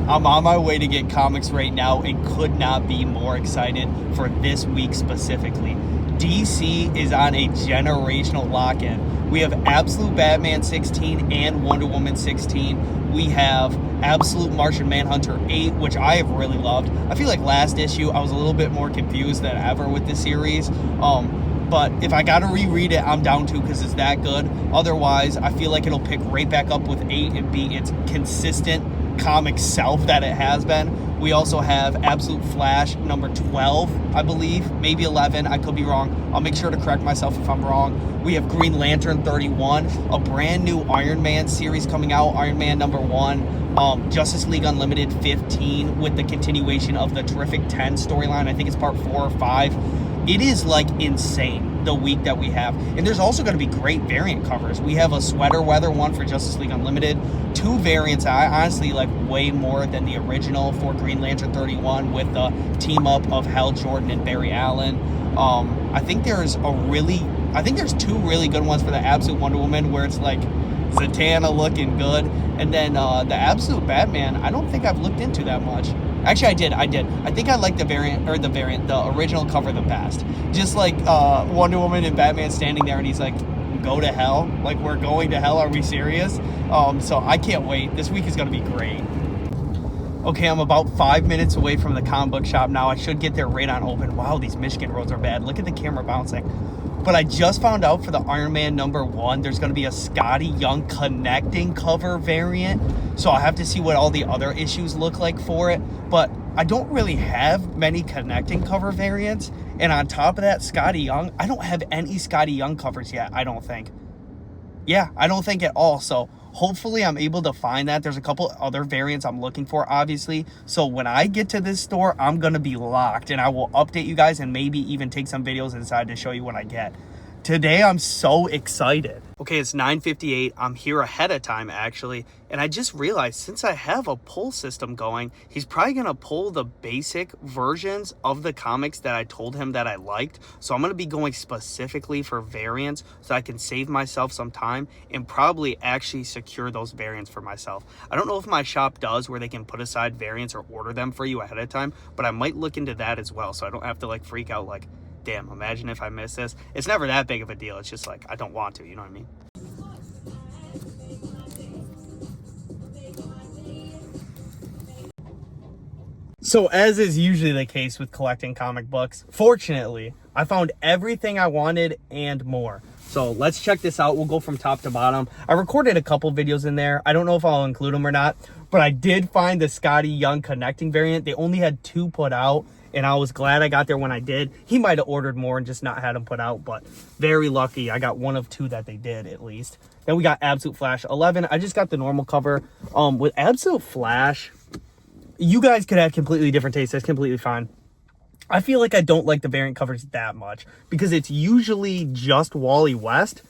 I'm on my way to get comics right now and could not be more excited for this week specifically. DC is on a generational lock-in. We have Absolute Batman 16 and Wonder Woman 16. We have Absolute Martian Manhunter 8, which I have really loved. I feel like last issue I was a little bit more confused than ever with the series. But if I got to reread it, I'm down to, because it's that good. Otherwise, I feel like it'll pick right back up with 8 and be its consistent comic self that it has been. We also have Absolute Flash number 12, I believe, maybe 11. I could be wrong. I'll make sure to correct myself if I'm wrong. We have Green Lantern 31, a brand new Iron Man series coming out, Iron Man number 1. Justice League Unlimited 15 with the continuation of the Terrific 10 storyline. I think it's part 4 or 5. It is like insane the week that we have. And there's also going to be great variant covers. We have a sweater weather one for Justice League Unlimited. 2 variants I honestly like way more than the original for Green Lantern 31 with the team up of Hal Jordan and Barry Allen. I think there's 2 really good ones for the Absolute Wonder Woman where it's like Zatanna looking good. And then the Absolute Batman, I don't think I've looked into that much. Actually, I did. I think I like the original cover the best. Just like Wonder Woman and Batman standing there and he's like, go to hell? Like, we're going to hell? Are we serious? So I can't wait. This week is going to be great. Okay, I'm about 5 minutes away from the comic book shop now. I should get there right on open. Wow, these Michigan roads are bad. Look at the camera bouncing. But I just found out for the Iron Man number 1, there's going to be a Scotty Young connecting cover variant. So I have to see what all the other issues look like for it. But I don't really have many connecting cover variants. And on top of that, Scotty Young, I don't have any Scotty Young covers yet, I don't think. Yeah, I don't think at all. So hopefully I'm able to find that. There's a couple other variants I'm looking for, obviously. So when I get to this store, I'm going to be locked. And I will update you guys and maybe even take some videos inside to show you what I get. Today, I'm so excited. Okay, it's 9:58. I'm here ahead of time, actually. And I just realized, since I have a pull system going, he's probably going to pull the basic versions of the comics that I told him that I liked. So I'm going to be going specifically for variants so I can save myself some time and probably actually secure those variants for myself. I don't know if my shop does where they can put aside variants or order them for you ahead of time, but I might look into that as well so I don't have to like freak out like, damn, imagine if I miss this. It's never that big of a deal. It's just like, I don't want to, you know what I mean? So as is usually the case with collecting comic books, fortunately, I found everything I wanted and more. So let's check this out. We'll go from top to bottom. I recorded a couple videos in there. I don't know if I'll include them or not, but I did find the Scotty Young connecting variant. They only had 2 put out, and I was glad I got there when I did. He might have ordered more and just not had them put out, but very lucky. I got 1 of 2 that they did, at least. Then we got Absolute Flash 11. I just got the normal cover. With Absolute Flash, you guys could have completely different tastes. That's completely fine. I feel like I don't like the variant covers that much because it's usually just Wally West,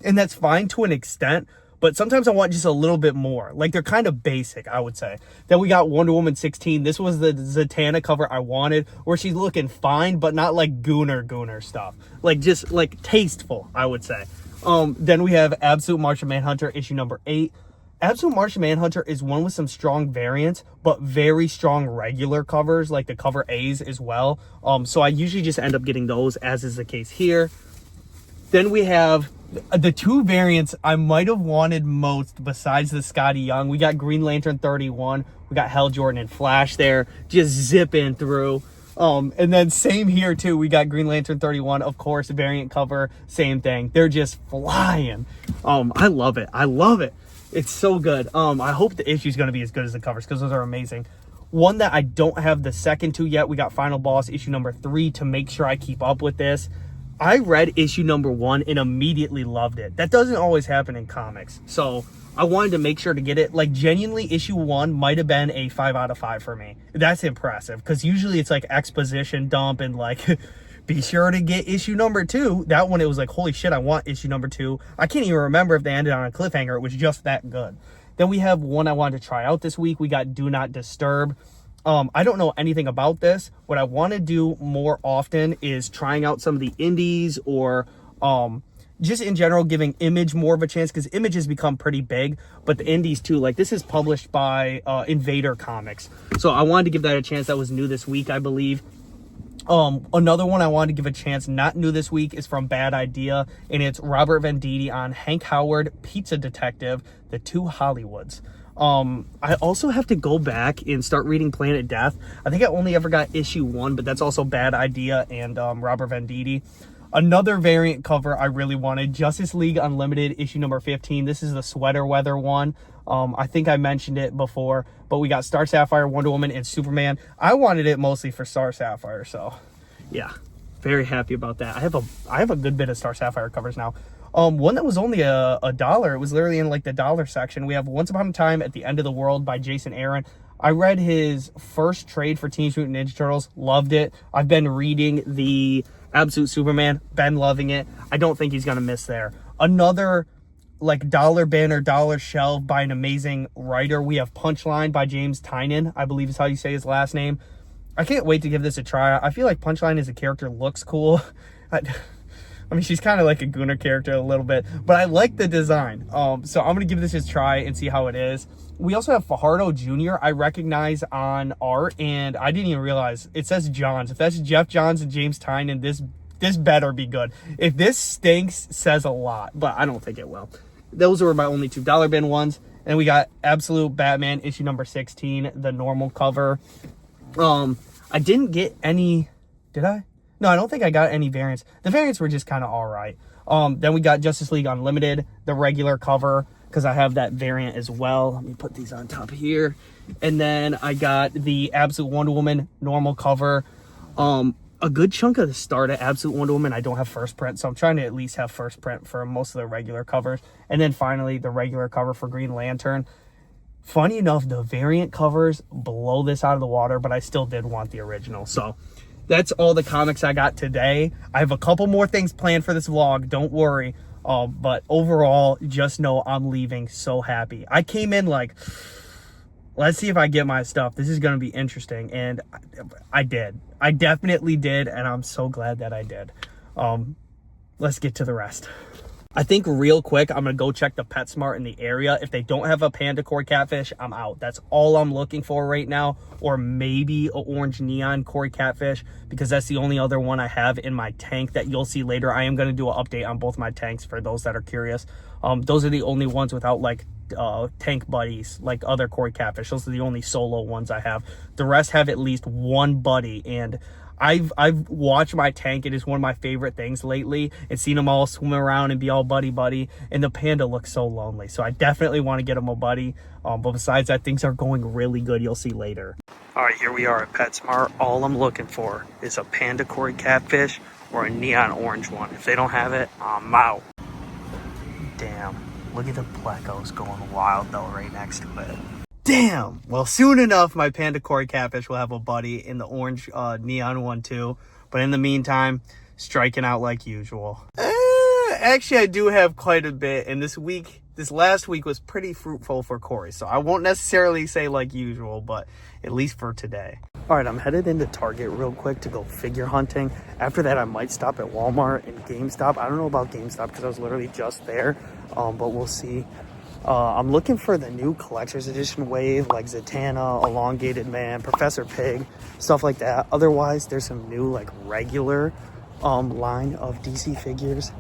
and that's fine to an extent, but sometimes I want just a little bit more. Like, they're kind of basic, I would say. Then we got Wonder Woman 16. This was the Zatanna cover I wanted, where she's looking fine, but not like gooner stuff. Like, just like tasteful, I would say. Then we have Absolute Martian Manhunter issue number 8. Absolute Martian Manhunter is one with some strong variants, but very strong regular covers, like the cover A's as well. So I usually just end up getting those, as is the case here. Then we have the 2 variants I might have wanted most besides the Scotty Young. We got Green Lantern 31. We got Hal Jordan and Flash there, just zipping through. And then same here too. We got Green Lantern 31, of course, variant cover, same thing. They're just flying. I love it. I love it. It's so good. I hope the issue is going to be as good as the covers because those are amazing. One that I don't have the second to yet, we got Final Boss issue number 3 to make sure I keep up with this. I read issue number 1 and immediately loved it. That doesn't always happen in comics. So I wanted to make sure to get it. Like, genuinely, issue 1 might have been a 5 out of 5 for me. That's impressive because usually it's like exposition dump and like... Be sure to get issue number 2. That one, it was like, holy shit, I want issue number 2. I can't even remember if they ended on a cliffhanger. It was just that good. Then we have one I wanted to try out this week. We got Do Not Disturb. I don't know anything about this. What I want to do more often is trying out some of the indies or just in general giving Image more of a chance, because Image has become pretty big, but the indies too. Like, this is published by Invader Comics, so I wanted to give that a chance. That was new this week, I believe. Another one I wanted to give a chance, not new this week, is from Bad Idea, and it's Robert Venditti on Hank Howard, Pizza Detective, The Two Hollywoods. I also have to go back and start reading Planet Death. I think I only ever got issue 1, but that's also Bad Idea and Robert Venditti. Another variant cover I really wanted, Justice League Unlimited, issue number 15. This is the sweater weather one. I think I mentioned it before, but we got Star Sapphire, Wonder Woman, and Superman. I wanted it mostly for Star Sapphire, so yeah, very happy about that. I have a good bit of Star Sapphire covers now. One that was only a dollar. It was literally in like the dollar section. We have Once Upon a Time at the End of the World by Jason Aaron. I read his first trade for Teenage Mutant Ninja Turtles, loved it. I've been reading the Absolute Superman, been loving it. I don't think he's gonna miss there. Another like dollar bin or dollar shelf by an amazing writer. We have Punchline by James Tynion, I believe is how you say his last name. I can't wait to give this a try. I feel like Punchline as a character looks cool. I mean, she's kind of like a Gunnar character a little bit, but I like the design. So I'm going to give this a try and see how it is. We also have Fajardo Jr. I recognize on art, and I didn't even realize it says Johns. If that's Jeff Johns and James Tynion, this better be good. If this stinks, says a lot, but I don't think it will. Those were my only $2 bin ones. And we got Absolute Batman issue number 16, the normal cover. I didn't get any, did I? No, I don't think I got any variants. The variants were just kind of all right. Then we got Justice League Unlimited, the regular cover, because I have that variant as well. Let me put these on top here. And then I got the Absolute Wonder Woman normal cover. A good chunk of the start at Absolute Wonder Woman, I don't have first print, so I'm trying to at least have first print for most of the regular covers. And then finally, the regular cover for Green Lantern. Funny enough, the variant covers blow this out of the water, but I still did want the original. So that's all the comics I got today. I have a couple more things planned for this vlog, don't worry. But overall, just know I'm leaving so happy. I came in like, let's see if I get my stuff. This is going to be interesting. And I did. I definitely did. And I'm so glad that I did. Let's get to the rest. I think real quick, I'm going to go check the PetSmart in the area. If they don't have a panda koi catfish, I'm out. That's all I'm looking for right now. Or maybe a orange neon koi catfish, because that's the only other one I have in my tank that you'll see later. I am going to do an update on both my tanks for those that are curious. Those are the only ones without like tank buddies, like other koi catfish. Those are the only solo ones I have. The rest have at least one buddy, and I've watched my tank. It is one of my favorite things lately, and seen them all swim around and be all buddy, and the panda looks so lonely. So I definitely want to get him a buddy. But besides that, things are going really good. You'll see later. All right, here we are at PetSmart. All I'm looking for is a panda koi catfish or a neon orange one. If they don't have it, I'm out. Damn, look at the plecos going wild though right next to it. Damn! Well, soon enough, my panda koi catfish will have a buddy in the orange neon one too. But in the meantime, striking out like usual. Actually, I do have quite a bit. And this last week was pretty fruitful for Corey. So I won't necessarily say like usual, but at least for today. All right, I'm headed into Target real quick to go figure hunting. After that, I might stop at Walmart and GameStop. I don't know about GameStop because I was literally just there, but we'll see. I'm looking for the new collector's edition wave, like Zatanna, Elongated Man, Professor Pig, stuff like that. Otherwise, there's some new like regular line of DC figures.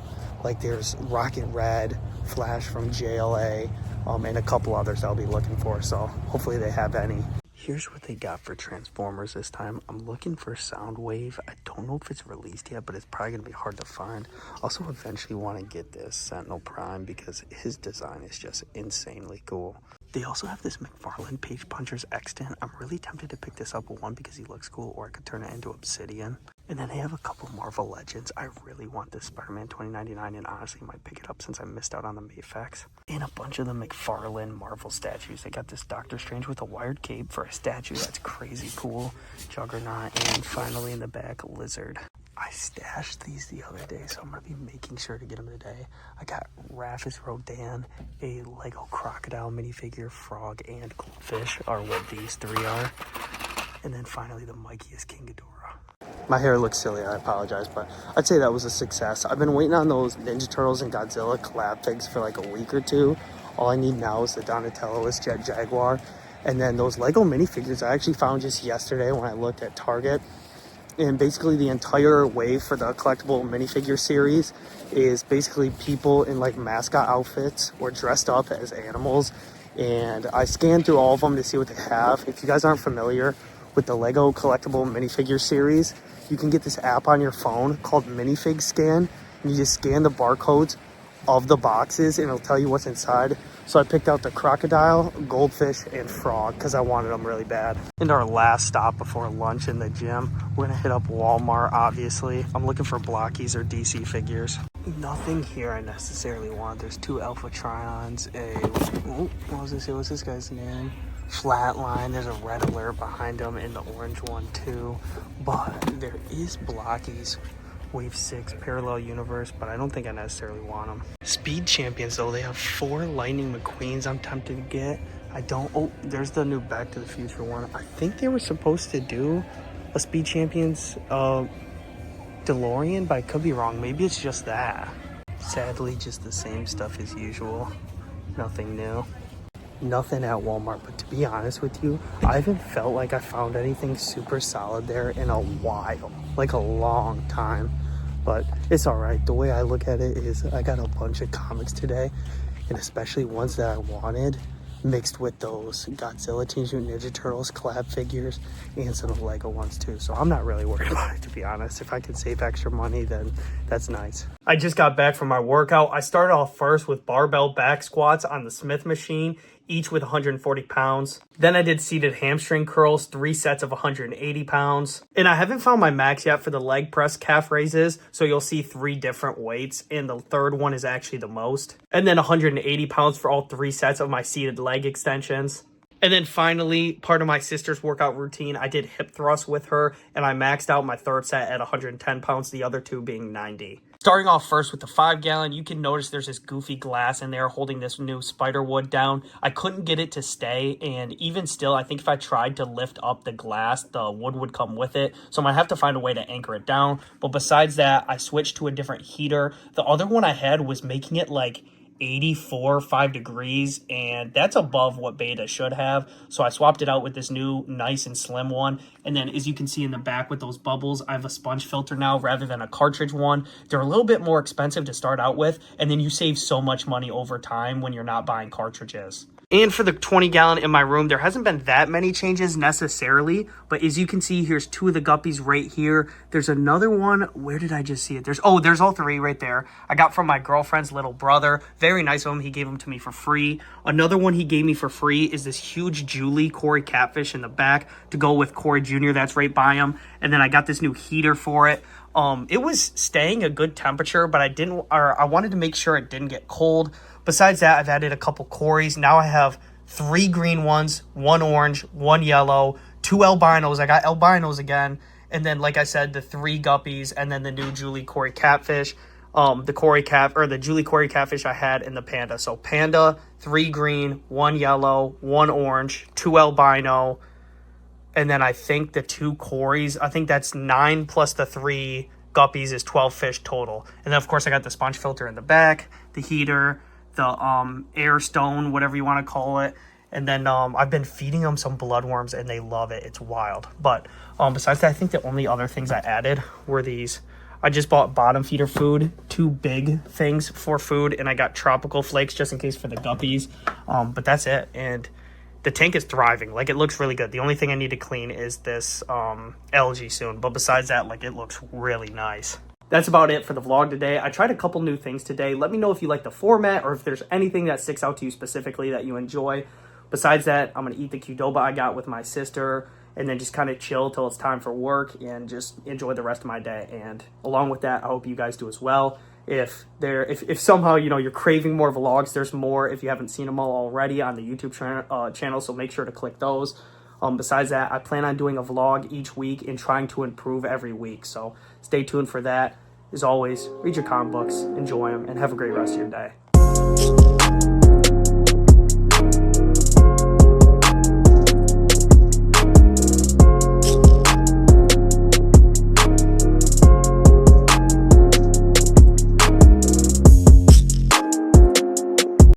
Like there's Rocket Red, Flash from JLA, and a couple others I'll be looking for. So hopefully they have any. Here's what they got for Transformers this time. I'm looking for Soundwave. I don't know if it's released yet, but it's probably going to be hard to find. Also, eventually want to get this Sentinel Prime because his design is just insanely cool. They also have this McFarlane Page Punchers Extant. I'm really tempted to pick this up, one, because he looks cool, or I could turn it into Obsidian. And then they have a couple Marvel Legends. I really want this Spider-Man 2099, and honestly might pick it up since I missed out on the Mayfax. And a bunch of the McFarlane Marvel statues. They got this Doctor Strange with a wired cape for a statue. That's crazy cool. Juggernaut, and finally in the back, Lizard. I stashed these the other day, so I'm going to be making sure to get them today. I got Rafis Rodan, a Lego Crocodile minifigure, Frog, and Goldfish are what these three are. And then finally the Mightiest King Ghidorah. My hair looks silly, I apologize, but I'd say that was a success. I've been waiting on those Ninja Turtles and Godzilla collab figs for like a week or two. All I need now is the Donatello's Jet Jaguar. And then those Lego minifigures I actually found just yesterday when I looked at Target. And basically the entire wave for the collectible minifigure series is basically people in like mascot outfits or dressed up as animals. And I scanned through all of them to see what they have. If you guys aren't familiar with the Lego collectible minifigure series, you can get this app on your phone called Minifig Scan. And you just scan the barcodes of the boxes and it'll tell you what's inside. So I picked out the crocodile, goldfish, and frog because I wanted them really bad. And our last stop before lunch in the gym, we're gonna hit up Walmart, obviously. I'm looking for Blockies or DC figures. Nothing here I necessarily want. There's 2 Alpha Trions, what's this guy's name? Flatline. There's a red alert behind him and the orange one too. But there is Blockies. Wave 6 Parallel Universe, but I don't think I necessarily want them. Speed Champions though, they have 4 Lightning McQueens I'm tempted to get. There's the new Back to the Future one. I think they were supposed to do a Speed Champions DeLorean, but I could be wrong. Maybe it's just that. Sadly, just the same stuff as usual. Nothing new. Nothing at Walmart, but to be honest with you, I haven't felt like I found anything super solid there in a while, like a long time. But it's all right. The way I look at it is I got a bunch of comics today, and especially ones that I wanted, mixed with those Godzilla, Teenage Mutant Ninja Turtles collab figures and some of the Lego ones too. So I'm not really worried about it, to be honest. If I can save extra money, then that's nice. I just got back from my workout. I started off first with barbell back squats on the Smith machine, each with 140 pounds. Then I did seated hamstring curls, 3 sets of 180 pounds. And I haven't found my max yet for the leg press calf raises, so you'll see 3 different weights, and the third one is actually the most. And then 180 pounds for all 3 sets of my seated leg extensions. And then finally, part of my sister's workout routine, I did hip thrusts with her, and I maxed out my third set at 110 pounds, the other 2 being 90. Starting off first with the 5-gallon, you can notice there's this goofy glass in there holding this new spider wood down. I couldn't get it to stay, and even still, I think if I tried to lift up the glass, the wood would come with it. So I'm going to have to find a way to anchor it down. But besides that, I switched to a different heater. The other one I had was making it like 5 degrees, and that's above what Beta should have. So I swapped it out with this new nice and slim one. And then as you can see in the back with those bubbles, I have a sponge filter now rather than a cartridge one. They're a little bit more expensive to start out with, and then you save so much money over time when you're not buying cartridges. And for the 20-gallon in my room, there hasn't been that many changes necessarily, but as you can see, here's 2 of the guppies right here. There's another one. Where did I just see it? There's all 3 right there. I got from my girlfriend's little brother. Very nice of him. He gave them to me for free. Another one he gave me for free is this huge Julie Corey catfish in the back to go with Corey Jr. That's right by him. And then I got this new heater for it. It was staying a good temperature, but I wanted to make sure it didn't get cold. Besides that, I've added a couple Corys. Now I have 3 green ones, 1 orange, 1 yellow, 2 albinos. I got albinos again. And then, like I said, the 3 guppies, and then the new Julie Corey catfish. The Julie Corey catfish I had in the panda. So panda, 3 green, 1 yellow, 1 orange, 2 albino. And then I think the 2 Corys, I think that's 9 plus the 3 guppies is 12 fish total. And then, of course, I got the sponge filter in the back, the heater, the air stone, whatever you want to call it. And then I've been feeding them some bloodworms, and they love it. It's wild. But besides that, I think the only other things I added were these. I just bought bottom feeder food, 2 big things for food, and I got tropical flakes just in case for the guppies. But that's it. And the tank is thriving. Like, it looks really good. The only thing I need to clean is this algae soon. But besides that, like, it looks really nice. That's about it for the vlog today. I tried a couple new things today. Let me know if you like the format or if there's anything that sticks out to you specifically that you enjoy. Besides that, I'm going to eat the Qdoba I got with my sister and then just kind of chill till it's time for work and just enjoy the rest of my day. And along with that, I hope you guys do as well. If somehow, you're craving more vlogs, there's more if you haven't seen them all already on the YouTube channel, so make sure to click those. Besides that, I plan on doing a vlog each week and trying to improve every week. So stay tuned for that. As always, read your comic books, enjoy them, and have a great rest of your day.